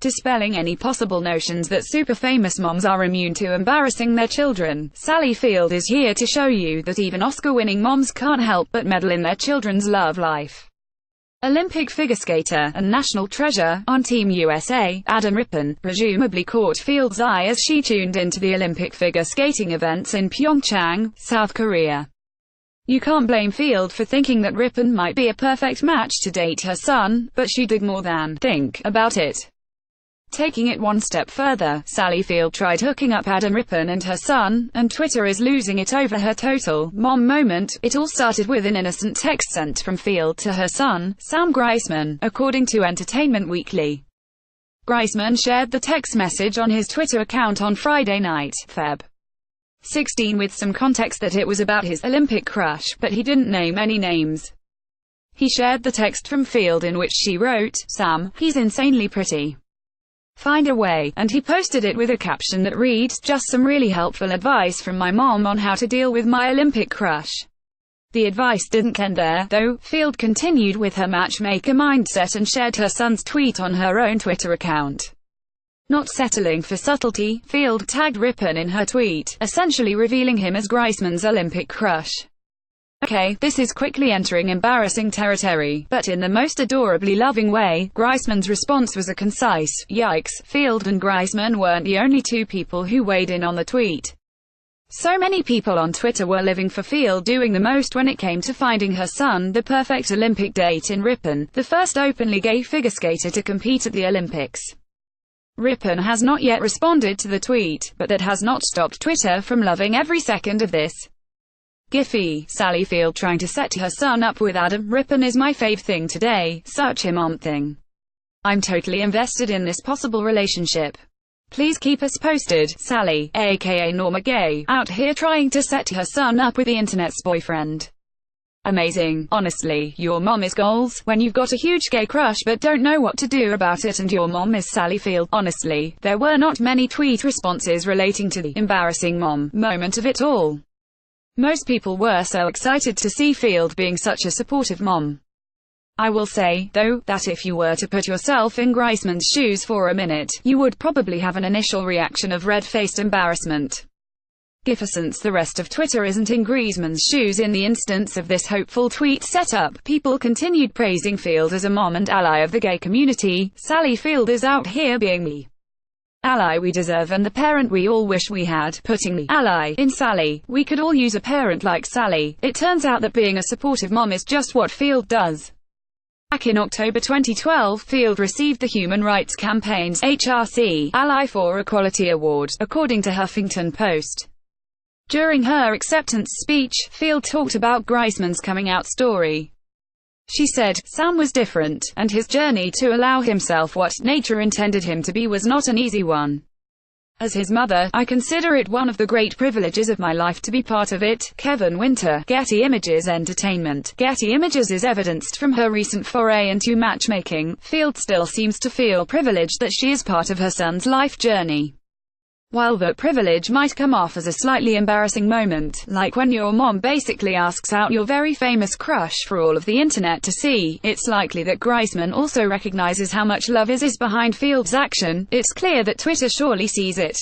Dispelling any possible notions that super famous moms are immune to embarrassing their children, Sally Field is here to show you that even Oscar-winning moms can't help but meddle in their children's love life. Olympic figure skater and national treasure on Team USA, Adam Rippon, presumably caught Field's eye as she tuned into the Olympic figure skating events in Pyeongchang, South Korea. You can't blame Field for thinking that Rippon might be a perfect match to date her son, but she did more than think about it. Taking it one step further, Sally Field tried hooking up Adam Rippon and her son, and Twitter is losing it over her total mom moment. It all started with an innocent text sent from Field to her son, Sam Griezmann, according to Entertainment Weekly. Griezmann shared the text message on his Twitter account on Friday night, Feb. 16, with some context that it was about his Olympic crush, but he didn't name any names. He shared the text from Field in which she wrote, "Sam, he's insanely pretty. Find a way," and he posted it with a caption that reads, "Just some really helpful advice from my mom on how to deal with my Olympic crush." The advice didn't end there, though. Field continued with her matchmaker mindset and shared her son's tweet on her own Twitter account. Not settling for subtlety, Field tagged Rippon in her tweet, essentially revealing him as Griezmann's Olympic crush. Okay, this is quickly entering embarrassing territory, but in the most adorably loving way. Griezmann's response was a concise, "Yikes." Field and Griezmann weren't the only two people who weighed in on the tweet. So many people on Twitter were living for Field doing the most when it came to finding her son the perfect Olympic date in Rippon, the first openly gay figure skater to compete at the Olympics. Rippon has not yet responded to the tweet, but that has not stopped Twitter from loving every second of this. Giphy, Sally Field trying to set her son up with Adam Rippon is my fave thing today, such a mom thing. I'm totally invested in this possible relationship. Please keep us posted. Sally, aka Norma Gay, out here trying to set her son up with the internet's boyfriend. Amazing. Honestly, your mom is goals. When you've got a huge gay crush but don't know what to do about it and your mom is Sally Field. Honestly, there were not many tweet responses relating to the embarrassing mom moment of it all. Most people were so excited to see Field being such a supportive mom. I will say, though, that if you were to put yourself in Griezmann's shoes for a minute, you would probably have an initial reaction of red-faced embarrassment. Since the rest of Twitter isn't in Griezmann's shoes in the instance of this hopeful tweet setup, people continued praising Field as a mom and ally of the gay community. Sally Field is out here being the ally we deserve and the parent we all wish we had, putting the ally in Sally. We could all use a parent like Sally. It turns out that being a supportive mom is just what Field does. Back in October 2012, Field received the Human Rights Campaign's HRC Ally for Equality Award, according to Huffington Post. During her acceptance speech, Field talked about Griezmann's coming out story. She said, "Sam was different, and his journey to allow himself what nature intended him to be was not an easy one. As his mother, I consider it one of the great privileges of my life to be part of it." Kevin Winter, Getty Images Entertainment. Getty Images is evidenced from her recent foray into matchmaking. Field still seems to feel privileged that she is part of her son's life journey. While that privilege might come off as a slightly embarrassing moment, like when your mom basically asks out your very famous crush for all of the internet to see, it's likely that Griezmann also recognizes how much love is behind Field's action. It's clear that Twitter surely sees it.